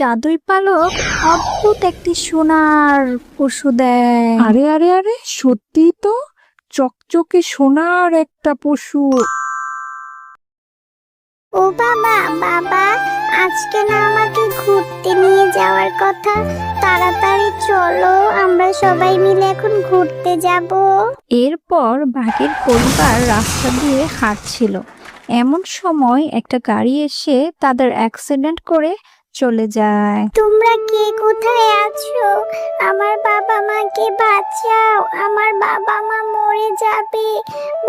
জাদুই পালক অদ্ভুত একটি সোনার পশু দেয়। আরে আরে আরে, সত্যি তো চকচকে সোনার একটা পশু। ও বাবা, বাবা, আজকে না আমাকে ঘুরতে নিয়ে যাওয়ার কথা। তাড়াতাড়ি চলো, আমরা সবাই মিলে এখন ঘুরতে যাব। এরপর বাঘের পরিবার রাস্তা দিয়ে হাঁটছিল। এমন সময় একটা গাড়ি এসে তাদের অ্যাক্সিডেন্ট করে চলে যায়। তোমরা কে কোথায় আছো? আমার বাবা মাকে বাঁচাও, আমার বাবা মা মরে যাবে।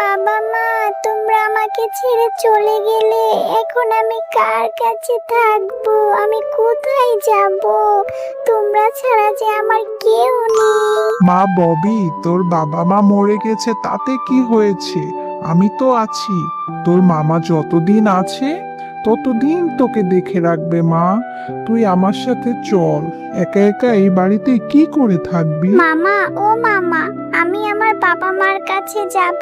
বাবা মা, তোমরা আমাকে ছেড়ে চলে গেলে এখন আমি কার কাছে থাকবো? আমি কোথায় যাব? তোমরা ছাড়া যে আমার কেউ নেই। মা ববি, তোর বাবা মা মরে গেছে তাতে কি হয়েছে? আমি তো আছি। তোর মামা যতদিন আছে ততদিন তোকে দেখে রাখবে মা। তুই আমার সাথে চল। একা একা এই বাড়িতে কি করে থাকবি? মামা, ও মামা, আমি আমার বাবা মার কাছে যাব।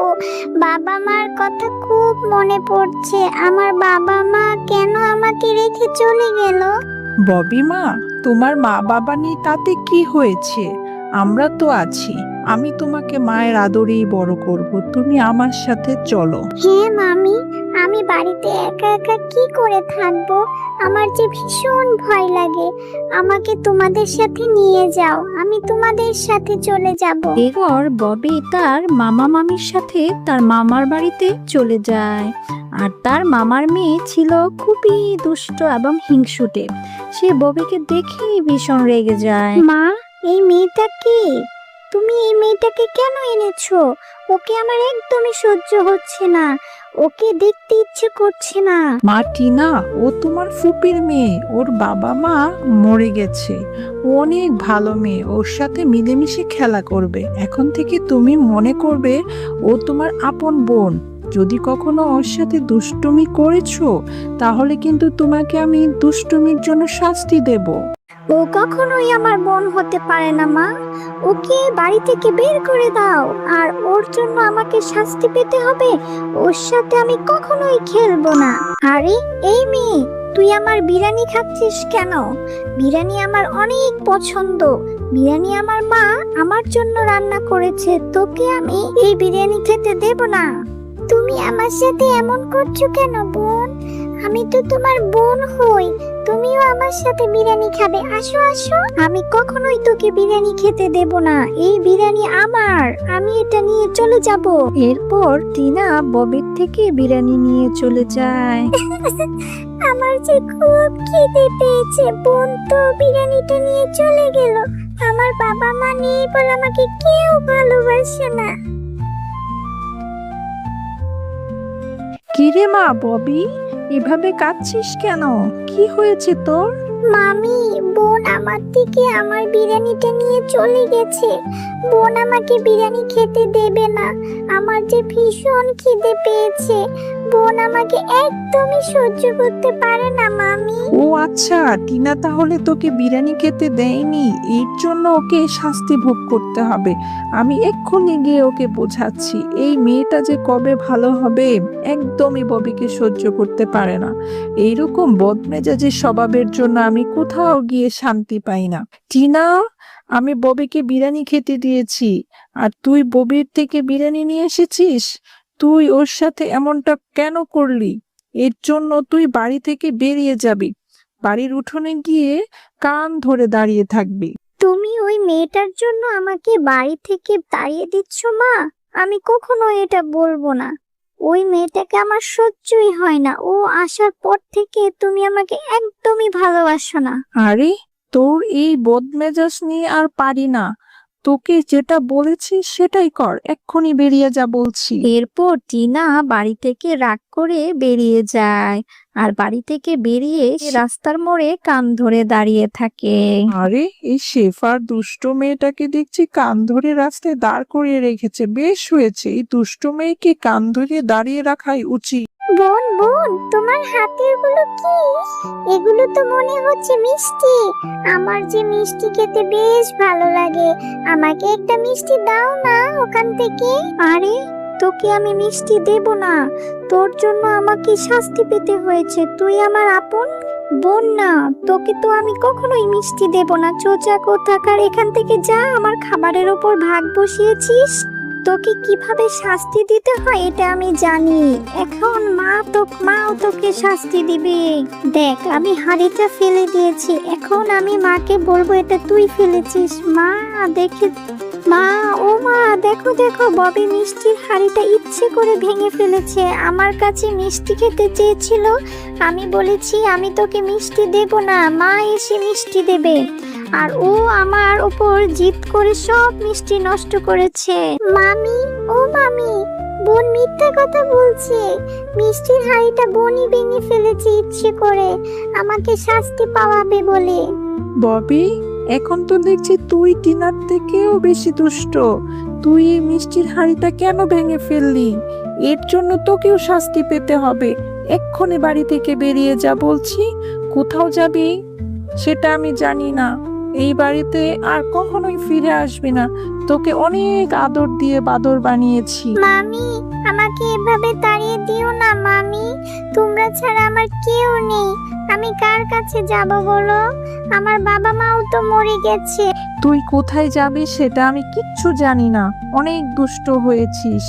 বাবা মার কথা খুব মনে পড়ছে। আমার বাবা মা কেন আমাকে রেখে চলে গেল? ববি মা, তোমার মা বাবা নেই তাতে কি হয়েছে? আমরা তো আছি। আমি তোমাকে মায়ের আদরেই বড় করব। তুমি আমার সাথে চলো। হ্যাঁ মামি, আমি বাড়িতে একা একা কি করে থাকবো? আমার যে ভীষণ ভয় লাগে। আমাকে তোমাদের সাথে নিয়ে যাও, আমি তোমাদের সাথে চলে যাব। এরপর ববি তার মামা মামির সাথে তার মামার বাড়িতে চলে যায়। আর তার মামার মেয়ে ছিল খুবই দুষ্ট এবং হিংসুটে। সে ববিকে দেখেই ভীষণ রেগে যায়। মা, এই মেয়েটা কে? তুমি এই মেয়েটাকে কেন এনেছো? ওকে আমার একদমই সহ্য হচ্ছে না। ওকে দেখতে ইচ্ছে করছে না। মা টিনা, ও তোমার ফুপির মেয়ে। ওর বাবা মা মরে গেছে। ও অনেক ভালো মেয়ে, ওর সাথে মিলেমিশে খেলা করবে। এখন থেকে তুমি মনে করবে ও তোমার আপন বোন। যদি কখনো ওর সাথে দুষ্টুমি করেছো তাহলে কিন্তু তোমাকে আমি দুষ্টুমির জন্য শাস্তি দেব। ও কখনোই আমার বোন হতে পারে না মা। ওকে বাড়ি থেকে বের করে দাও। আর ওর জন্য আমাকে শাস্তি পেতে হবে? ওর সাথে আমি কখনোই খেলবো না। আরে এই মেয়ে, তুই আমার বিরিয়ানি খাচ্ছিস কেন? বিরিয়ানি আমার অনেক পছন্দ। বিরিয়ানি আমার মা আমার জন্য রান্না করেছে। তোকে আমি এই বিরিয়ানি খেতে দেব না। তুমি আমার সাথে এমন করছো কেন বোন? আমি তো তোমার বোন হই। তুমিও আমার সাথে বিরিয়ানি খাবে। আসো আসো। আমি কখনোই তোকে বিরিয়ানি খেতে দেব না। এই বিরিয়ানি আমার, আমি এটা নিয়ে চলে যাব। এরপর টিনা ববির থেকে বিরিয়ানি নিয়ে চলে যায়। আমার যে খুব খিদে পেয়েছে। বোন তো বিরিয়ানিটা নিয়ে চলে গেল। আমার বাবা মা নেই বলে আমাকে কেউ ভালোবাসে না। কিরে মা ববি, এভাবে কাঁদছিস কেন? কি হয়েছে তোর? মামি, বোন আমার থেকে আমার বিরিয়ানিটা নিয়ে চলে গেছে। বোন আমাকে বিরিয়ানি খেতে দেবে না। আমার যে ভীষণ খিদে পেয়েছে। বোন আমাকে একদমই সহ্য করতে পারে না মামি। ও আচ্ছা, টিনা তাহলে তোকে বিরিয়ানি খেতে দেয়নি, এর জন্য ওকে শাস্তি ভোগ করতে হবে। আমি এক্ষুনি গিয়ে ওকে বোঝাচ্ছি। এই মেয়েটা যে কবে ভালো হবে, একদমই ববিকে সহ্য করতে পারে না। এইরকম বদমেজাজি স্বভাবের জন্য আমি কোথাও গিয়ে শান্তি পাই না। টিনা, আমি ববিকে বিরিয়ানি খেতে দিয়েছি, আর তুই ববির থেকে বিরিয়ানি নিয়ে এসেছিস। তুই ওর সাথে এমনটা কেন করলি? এর জন্য তুই বাড়ি থেকে বেরিয়ে যাবি। বাড়ির উঠোনে গিয়ে কান ধরে দাঁড়িয়ে থাকবি। তুমি ওই মেয়েটার জন্য আমাকে বাড়ি থেকে তাড়িয়ে দিচ্ছ মা? আমি কখনো এটা বলবো না। ওই মেয়েটাকে আমার সহ্যই হয় না। ও আসার পর থেকে তুমি আমাকে একদমই ভালোবাসো না। আরে, তোর এই বদমেজাজ নিয়ে আর পারি না। তোকে যেটা বলেছি সেটাই কর। এক্ষুনি বেরিয়ে যা বলছি। এরপর টিনা বাড়ি থেকে রাগ করে বেরিয়ে যায়। আর বাড়ি থেকে বেরিয়ে রাস্তার মোড়ে কান ধরে দাঁড়িয়ে থাকে। আরে, এই শেফার দুষ্ট মেয়েটাকে দেখছি কান ধরে রাস্তায় দাঁড় করিয়ে রেখেছে। বেশ হয়েছে, এই দুষ্ট মেয়েকে কান ধরিয়ে দাঁড়িয়ে রাখাই উচিত। বোন বোন, তোমার হাতে এগুলো কি? এগুলো তো মনে হচ্ছে মিষ্টি। আমার যে মিষ্টি খেতে বেশ ভালো লাগে। আমাকে একটা মিষ্টি দাও না ওখান থেকে। আরে, তোকে আমি মিষ্টি দেব না। তোর জন্য আমাকে শাস্তি পেতে হয়েছে। তুই আমার আপন। বোন না, তোকে তো আমি কখনোই মিষ্টি দেব না। চোচা কোথাকার, এখান থেকে যা। আমার খাবারের ওপর ভাগ বসিয়েছিস। তোকে কিভাবে শাস্তি দিতে হয় এটা আমি জানি। এখন মাও তোকে শাস্তি দিবে। দেখ, আমি হাঁড়িটা ফেলে দিয়েছি। এখন আমি মাকে বলবো এটা তুই ফেলেছিস। মা দেখে, মা, ও মা, দেখো দেখো, ববি মিষ্টির হাঁড়িটা ইচ্ছে করে ভেঙে ফেলেছে। আমার কাছে মিষ্টি খেতে চেয়েছিল। আমি বলেছি আমি তোকে মিষ্টি দেব না, মা এসে মিষ্টি দেবে। আর ও আমার ওপর জিদ করে সব মিষ্টি নষ্ট করেছে। মামি, ও মামি, বোন মিথ্যা কথা বলছে। মিষ্টির হাঁড়িটা বোনই ভেঙে ফেলেছে ইচ্ছে করে, আমাকে শাস্তি পাওয়াবে বলে। ববি, এখন তো দেখছি তুই টিনার থেকেও বেশি দুষ্ট। তুই এই মিষ্টির হাঁড়িটা কেন ভেঙে ফেললি? এর জন্য তোকেও শাস্তি পেতে হবে। এক্ষুনি বাড়ি থেকে বেরিয়ে যা বলছি। কোথাও যাবি সেটা আমি জানি না। এই বাড়িতে আর কখনোই ফিরে আসবি না। তোকে অনেক আদর দিয়ে বাদর বানিয়েছি। মামি, আমাকে এভাবে তাড়িয়ে দিও না মামি। তোমরা ছাড়া আমার কেউ নেই। আমি কার কাছে যাব বলো? আমার বাবা মাও তো মরে গেছে। তুই কোথায় যাবি সেটা আমি কিচ্ছু জানি না। অনেক দুষ্ট হয়েছিস।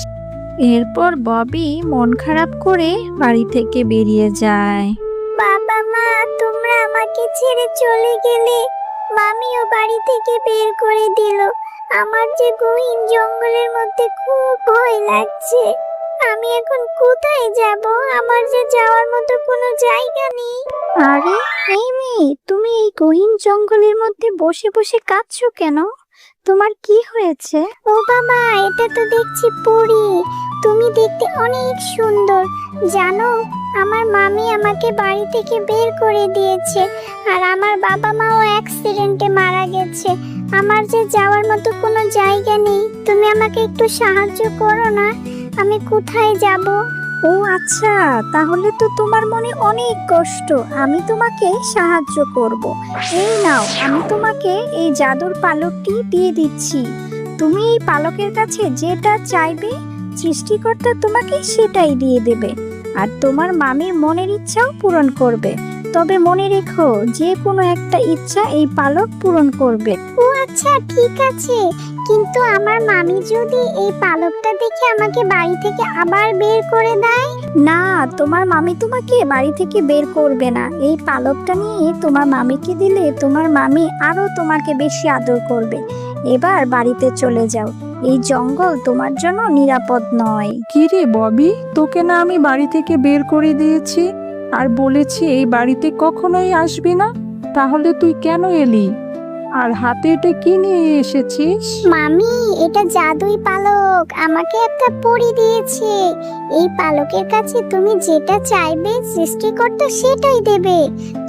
এরপর ববি মন খারাপ করে বাড়ি থেকে বেরিয়ে যায়। বাবা মা, তোমরা আমাকে ছেড়ে চলে গেলে। মামিও বাড়ি থেকে বের করে দিল। আমার যে গহীন জঙ্গলের মধ্যে খুব ভয় লাগছে। আমি এখন কোথায় যাব? আমার যে যাওয়ার মতো কোনো জায়গা নেই। আরে এই মেয়ে, তুমি এই গহীন জঙ্গলের মধ্যে বসে বসে কাঁদছো কেন? তোমার কি হয়েছে? ও বাবা, এটা তো দেখছি পরী। তুমি দেখতে অনেক সুন্দর। জানো, আমার মামি আমাকে বাড়ি থেকে বের করে দিয়েছে। আর আমার বাবা মাও অ্যাক্সিডেন্টে মারা গেছে। আমার যে যাওয়ার মতো কোনো জায়গা নেই। তুমি আমাকে একটু সাহায্য করো না। আমি কোথায় যাব? ও আচ্ছা, তাহলে তো তোমার মনে অনেক কষ্ট। আমি তোমাকে সাহায্য করব। এই নাও, আমি তোমাকে এই জাদুর পালকটি দিয়ে দিচ্ছি। তুমি এই পালকের কাছে যেটা চাইবে, সৃষ্টিকর্তা তোমাকে সেটাই দিয়ে দেবে। আর তোমার মামির মনের ইচ্ছাও পূরণ করবে। তবে মনে রেখো, যে কোনো একটা ইচ্ছা এই পালক পূরণ করবে। ও আচ্ছা, ঠিক আছে। কিন্তু আমার মামি যদি এই পালকটা দেখে আমাকে বাড়ি থেকে আবার বের করে দেয়? না, তোমার মামি তোমাকে বাড়ি থেকে বের করবে না। এই পালকটা নিয়ে তোমার মামিকে দিলে তোমার মামি আরো তোমাকে বেশি আদর করবে। এবার বাড়িতে চলে যাও। এই জঙ্গল তোমার জন্য নিরাপদ নয়। কি রে ববি, তোকে না আমি বাড়ি থেকে বের করে দিয়েছি আর বলেছি এই বাড়িতে কখনোই আসবি না? তাহলে তুই কেন এলি? আর হাতে এটা কি নিয়ে এসেছিস? মামি, এটা জাদুই পালক। আমাকে একটা পরী দিয়েছে। এই পালকের কাছে তুমি যেটা চাইবে, সৃষ্টিকর্তা সেটাই দেবে।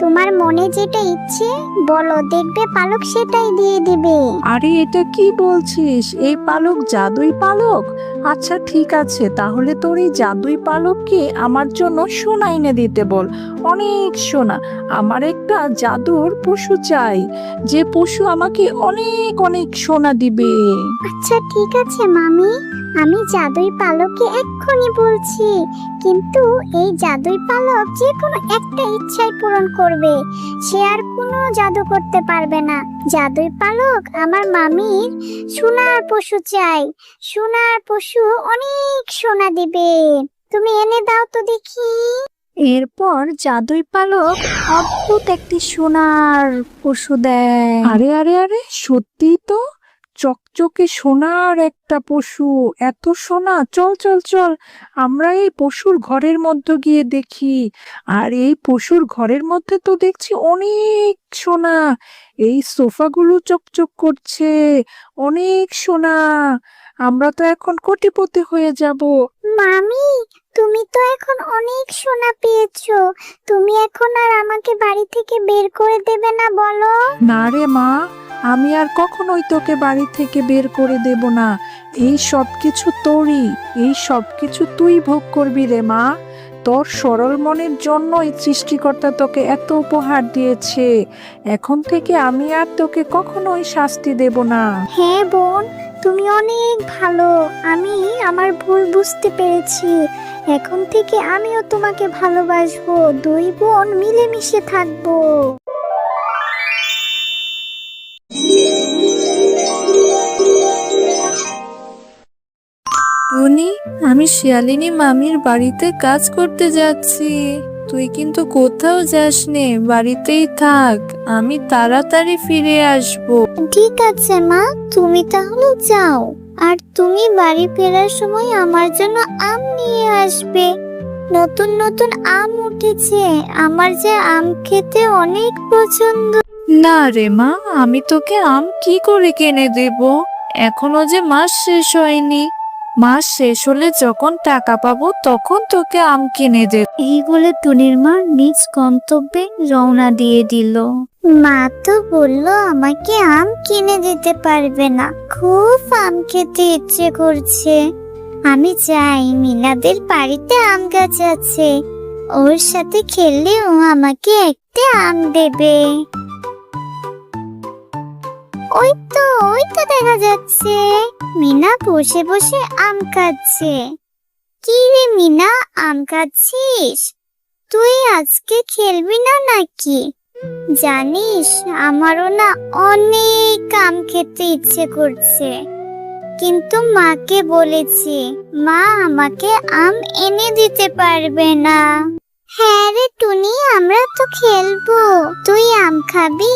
তোমার মনে যেটা ইচ্ছে বলো, দেখবে পালক সেটাই দিয়ে দিবে। আরে এটা কি বলছিস? এই পালক জাদুই পালক? আচ্ছা ঠিক আছে, তাহলে তোর এই জাদুই পালককে আমার জন্য সোনা এনে দিতে বল। অনেক সোনা। আমার একটা জাদুর পশু চাই, যে পশু আমাকে অনেক অনেক সোনা দিবে। আচ্ছা ঠিক আছে মামি, আমি জাদুই পালককে এক্ষুনি বলছি। কিন্তু এই জাদুই পালক যে কোনো একটা ইচ্ছাই পূরণ করবে। সে আর কোনো জাদু করতে পারবে না। জাদুই পালক আমার মামির সোনার পশু চাই। সোনার পশু অনেক সোনা দিবে। তুমি এনে দাও তো দেখি। এরপর জাদুই পালক অদ্ভুত একটি সোনার পশু দেয়। আরে আরে আরে, সত্যি তো চকচকে সোনার একটা পশু। এত সোনা! চল চল চল, আমরা এই পশুর ঘরের মধ্যে গিয়ে দেখি। আর এই পশুর ঘরের মধ্যে তো দেখছি অনেক সোনা। এই সোফাগুলো চকচক করছে, অনেক সোনা। আমরা তো এখন কোটিপতি হয়ে যাব। মামি, তুমি তো এখন অনেক সোনা পেয়েছো। তুমি এখন আর আমাকে বাড়ি থেকে বের করে দেবে না বলো? না রে মা, আমি আর কখনোই তোকে বাড়ি থেকে বের করে দেব না। এই সব কিছু তোরই। এই সব কিছু তুই ভোগ করবি রে মা। তোর সরল মনের জন্যই সৃষ্টিকর্তা তোকে এত উপহার দিয়েছে। এখন থেকে আমি আর তোকে কখনোই শাস্তি দেব না। হ্যাঁ বোন, তুমি অনেক ভালো। আমি আমার ভুল বুঝতে পেরেছি। এখন থেকে আমিও তোমাকে ভালোবাসবো। দুই বোন মিলেমিশে থাকবো। টুনি, আমি শিয়ালিনী মামির বাড়িতে কাজ করতে যাচ্ছি। তুই কিন্তু কোথাও যাস নে, বাড়িতেই থাক। আমি তাড়াতাড়ি ফিরে আসবো। ঠিক আছে মা, তুমি তাহলে যাও। আর তুমি বাড়ি ফেরার সময় আমার জন্য আম নিয়ে আসবে। নতুন নতুন আম উঠেছে, আমার যে আম খেতে অনেক পছন্দ। না রে মা, আমি তোকে আম কি করে কিনে দেব? এখনো যে মাস শেষ হয়নি। মাস শেষ হলে যখন টাকা পাবো তখন তোকে আম কিনে দেব। এই বলে টুনির মা নিজ গন্তব্যে রওনা দিয়ে দিল। মা তো বললো আমাকে আম কিনে দিতে পারবে না। খুব আম খেতে ইচ্ছে করছে। আমি যাই, মিনাদের বাড়িতে আম গাছ আছে, ওর সাথে খেললে ও আমাকে একটা আম দেবে। ওই তো দেখা যাচ্ছে মিনা বসে বসে আম খাচ্ছে। কি রে মিনা, আম খাচ্ছিস? তুই আজকে খেলবি না নাকি? জানিস আমারও না অনেক আম খেতে ইচ্ছে করছে, কিন্তু মাকে বলেছি, মা আমাকে আম এনে দিতে পারবে না। হ্যাঁ রে টুনি, আমরা তো খেলবো। তুই আম খাবি?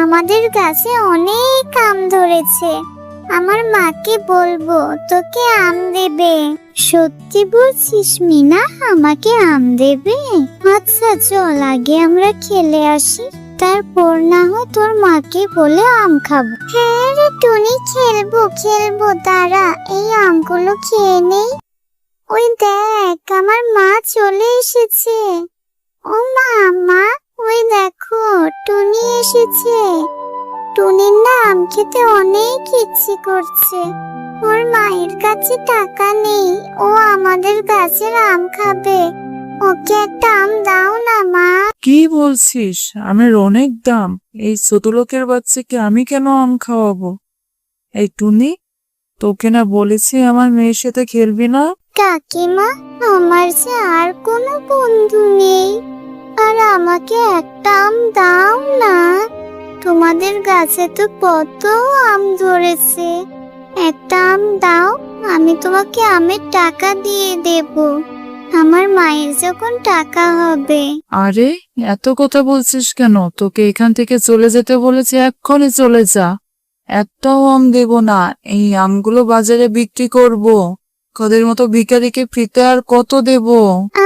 আমাদের গাছে অনেক আম ধরেছে। আমার মাকে বলবো তোকে আম দেবে। সত্যি বলছিস মিনা, আমাকে আম দেবে? আচ্ছা চল, আগে আমরা খেলে আসি, তারপর না হয় তোর মাকে বলে আম খাবো। হ্যাঁ রে টুনি, খেলবো, দাঁড়া এই আমগুলো খেয়ে নেই। ওই দেখ, আমার মা চলে এসেছে। ও মা, ওই দেখো টুনি এসেছে। টুনির না আম খেতে অনেক ইচ্ছে করছে। ওর মায়ের কাছে টাকা নেই, ও আমাদের গাছের আম খাবে। ওকে একটা আম দাও না মা। কি বলছিস? আমের অনেক দাম। এই ছোট লোকের বাচ্চাকে আমি কেন আম খাওয়াবো? এই টুনি, তোকে না বলেছি আমার মেয়ের সাথে খেলবি না? কাকিমা, আমার যে আর কোনো বন্ধু নেই, আর আমাকে একটা আম দাও না। তোমাদের গাছে তো কত আম ধরেছে, একটা আম দাও, আমি তোমাকে আমের টাকা দিয়ে দেব আমার মায়ের যখন টাকা হবে। আরে এত কথা বলছিস কেন? তোকে এখান থেকে চলে যেতে বলেছি, এক্ষুনি চলে যা। একটাও আম দেব না, এই আমগুলো বাজারে বিক্রি করব। তোদের মতো ভিখারিকে ফ্রিতে আর কত দেব?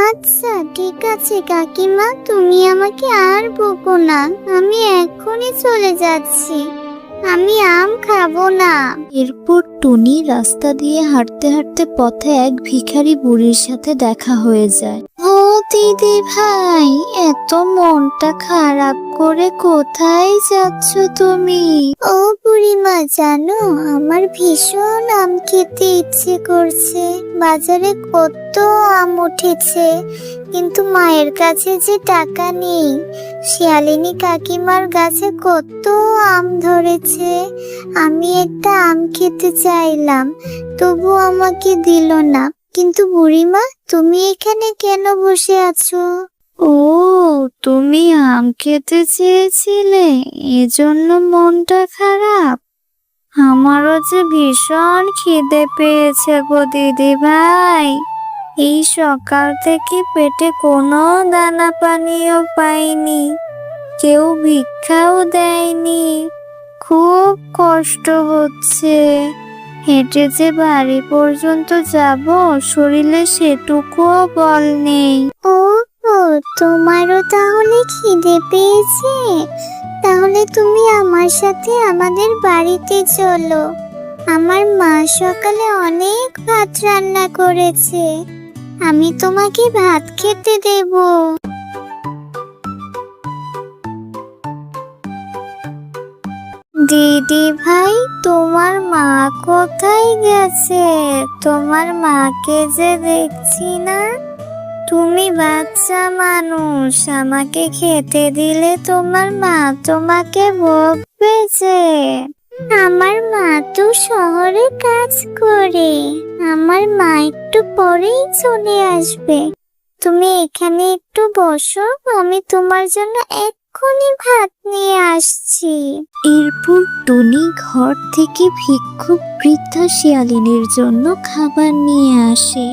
আচ্ছা ঠিক আছে কাকিমা, তুমি আমাকে আর বকো না, আমি এক্ষুনি চলে যাচ্ছি, আমি আম খাবো না। এরপর টুনি রাস্তা দিয়ে হাঁটতে হাঁটতে পথে এক ভিখারি বুড়ির সাথে দেখা হয়ে যায়। ও দিদি ভাই, এত মনটা খারাপ করে কোথায় যাচ্ছ তুমি? ও বুড়িমা, জানো আমার ভীষণ আম খেতে ইচ্ছে করছে। বাজারে কত আম উঠেছে, কিন্তু মায়ের কাছে যে টাকা নেই। শিয়ালিনী কাকিমার গাছে কত আম ধরেছে, আমি একটা আম খেতে চাইলাম, তবু আমাকে দিল না। কিন্তু বুড়িমা, তুমি এখানে কেন বসে আছো? ও, তুমি আম খেতে চেয়েছিলে, এজন্য মনটা খারাপ? আমারও যে ভীষণ খিদে পেয়েছে গো দিদি ভাই। এই সকাল থেকে পেটে কোনো দানা পানিও পাইনি, কেউ ভিক্ষাও দেয়নি, খুব কষ্ট হচ্ছে। হেঁটে যে বাড়ি পর্যন্ত যাব, শরীরে সেটুকুও বল নেই। ও তোমারও তাহলে খিদে পেয়েছে? তাহলে তুমি আমার সাথে আমাদের বাড়িতে চলো। আমার মা সকালে অনেক ভাত রান্না করেছে, আমি তোমাকে ভাত খেতে দেব। দিদি ভাই, তোমার মা কোথায় গেছে? তোমার মাকে যে দেখছি না। তুমি বাচ্চা মানুষ, আমাকে খেতে দিলে তোমার মা তোমাকে বকবে যে। আমার মা তো শহরে কাজ করে, আমার মা একটু পরেই চলে আসবে। তুমি এখানে একটু বসো, আমি তোমার জন্য এক্ষুনি ভাত নিয়ে আসছি। এরপর টুনি ঘর থেকে ভিক্ষুক বৃদ্ধা শিয়ালিনীর জন্য খাবার নিয়ে আসে।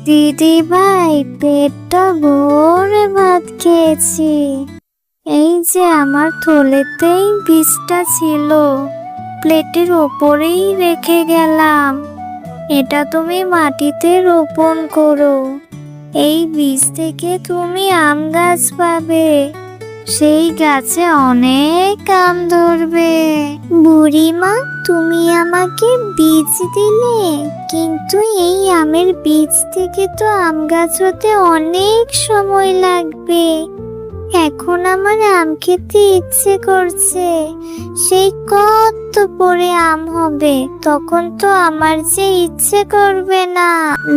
দিদি ভাই, পেটটা ভরে ভাত খেয়েছি। এই যে আমার থলেতেই বীজটা ছিল, প্লেটের ওপরেই রেখে গেলাম। এটা তুমি মাটিতে রোপণ করো, এই বীজ থেকে তুমি আম গাছ পাবে, সেই গাছে অনেক আম ধরবে। বুড়িমা, তুমি আমাকে বীজ দিলে, কিন্তু এই আমের বীজ থেকে তো আম গাছ হতে অনেক সময় লাগবে। এখন আমার আম খেতে ইচ্ছে করছে, সেই কত পরে আম হবে, তখন তো আমার যে ইচ্ছে করবে না।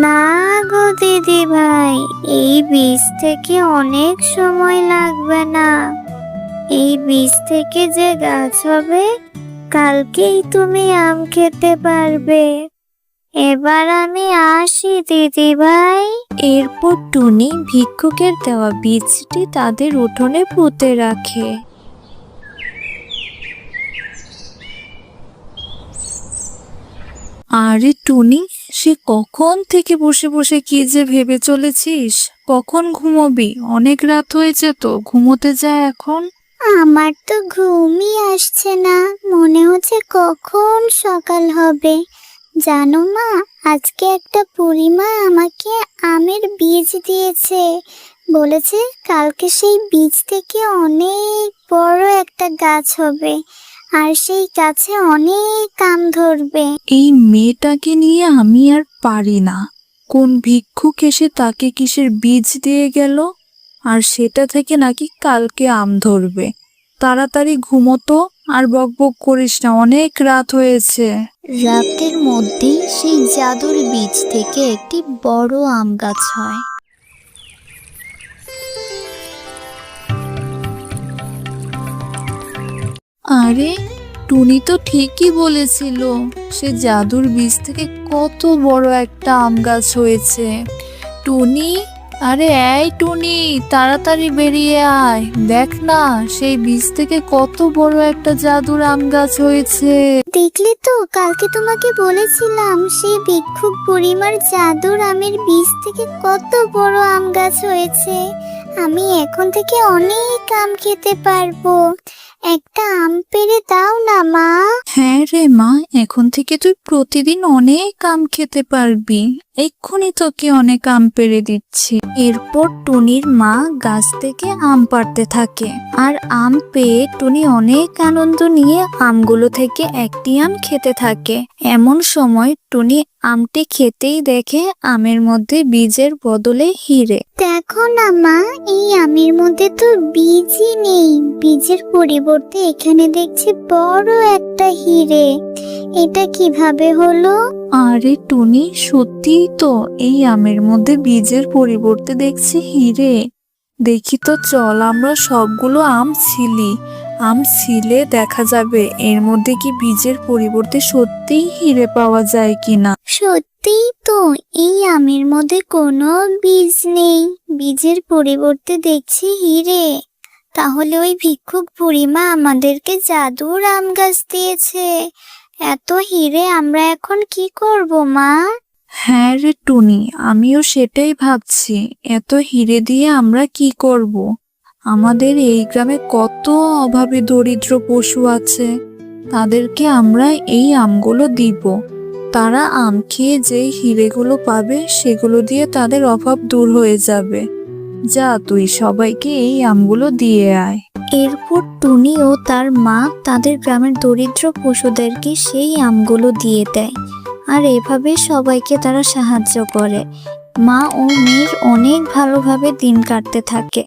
না গো দিদি ভাই, এই বীজ থেকে অনেক সময় লাগবে না, এই বীজ থেকে যে গাছ হবে, কালকেই তুমি আম খেতে পারবে। এবার আমি আসি দিদি ভাই। এরপর টুনি ভিক্ষুকের দেওয়া বীজটি তাদের উঠোনে পুঁতে রাখে। আরে টুনি, সে কখন থেকে বসে বসে কি যে ভেবে চলেছিস? কখন ঘুমোবি? অনেক রাত হয়েছে তো, ঘুমোতে যায় এখন। আমার তো ঘুমই আসছে না, মনে হচ্ছে কখন সকাল হবে। জানো মা, আজকে একটা বুড়িমা আমাকে আমের বীজ দিয়েছে, বলেছে কালকে সেই বীজ থেকে অনেক বড় একটা গাছ হবে, আর সেই গাছে অনেক আম ধরবে। এই মেয়েটাকে নিয়ে আমি আর পারি না। কোন ভিক্ষুক এসে তাকে কিসের বীজ দিয়ে গেল, আর সেটা থেকে নাকি কালকে আম ধরবে। তাড়াতাড়ি ঘুমোতো, আর বকবক করিস না, অনেক রাত হয়েছে। রাতের মধ্যেই সেই জাদুর বীজ থেকে একটি বড় আম গাছ হয়। আরে টুনি তো ঠিকই বলেছিল, সে জাদুর বীজ থেকে কত বড় একটা আম গাছ হয়েছে। টুনি, আরে এই টুনি, তাড়াতাড়ি বেরিয়ে আয়, দেখ না সেই বীজ থেকে কত বড় একটা জাদুর আম গাছ হয়েছে। দেখলে তো, কালকে তোমাকে বলেছিলাম সেই ভিক্ষুক বুড়িমার জাদুর আমের বীজ থেকে কত বড় আম গাছ হয়েছে। আমি এখন থেকে অনেক আম খেতে পারবো। একটা আম পেড়ে দাও না মা। হ্যাঁ রে মা, এখন থেকে তুই প্রতিদিন অনেক আম খেতে পারবি। এক্ষুনি তোকে অনেক আম পেড়ে দিচ্ছি। এরপর টুনির মা গাছ থেকে আম পাড়তে থাকে, আর আম পেয়ে টুনি অনেক আনন্দ নিয়ে আমগুলো থেকে একটি আম খেতে থাকে। এমন সময় টুনি আমটি খেতেই দেখে আমের মধ্যে বীজের বদলে হিরে। দেখো না মা, এই আমের মধ্যে তো বীজই নেই, বীজের পরিবর্তে এখানে দেখছি বড় একটা হিরে। এটা কিভাবে হলো? আরে টুনি, সত্যিই তো, এই আমের মধ্যে বীজের পরিবর্তে দেখছি হিরে। দেখি তো, চল আমরা সবগুলো আম ছিলি। আম ছিলে দেখা যাবে এর মধ্যে কি বীজের পরিবর্তে সত্যিই হিরে পাওয়া যায় কিনা। সত্যিই তো, এই আমের মধ্যে কোনো বীজ নেই, বীজের পরিবর্তে দেখছি হিরে। তাহলে ওই ভিক্ষুক বুড়িমা আমাদেরকে জাদুর আম গাছ দিয়েছে। এত হিরে আমরা এখন কি করব মা? হ্যাঁ রে টুনি, আমিও সেটাই ভাবছি, এত হিরে দিয়ে আমরা কি করব? আমাদের এই গ্রামে কত অভাবী দরিদ্র পশু আছে, তাদেরকে আমরা এই আমগুলো দিব। তারা আম খেয়ে যেই হিরেগুলো পাবে সেগুলো দিয়ে তাদের অভাব দূর হয়ে যাবে। যা, তুই সবাইকে এই আমগুলো দিয়ে আয়। এরপর টুনি ও তার মা তাদের গ্রামের দরিদ্র পশুদেরকে সেই আমগুলো দিয়ে দেয়, আর এভাবে সবাইকে তারা সাহায্য করে। মা ও মেয়ের অনেক ভালোভাবে দিন কাটতে থাকে।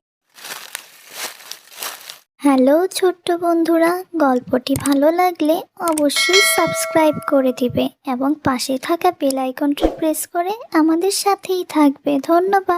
হ্যালো ছোট্ট বন্ধুরা, গল্পটি ভালো লাগলে অবশ্যই সাবস্ক্রাইব করে দিবে এবং পাশে থাকা বেল আইকনটি প্রেস করে আমাদের সাথেই থাকবে। ধন্যবাদ।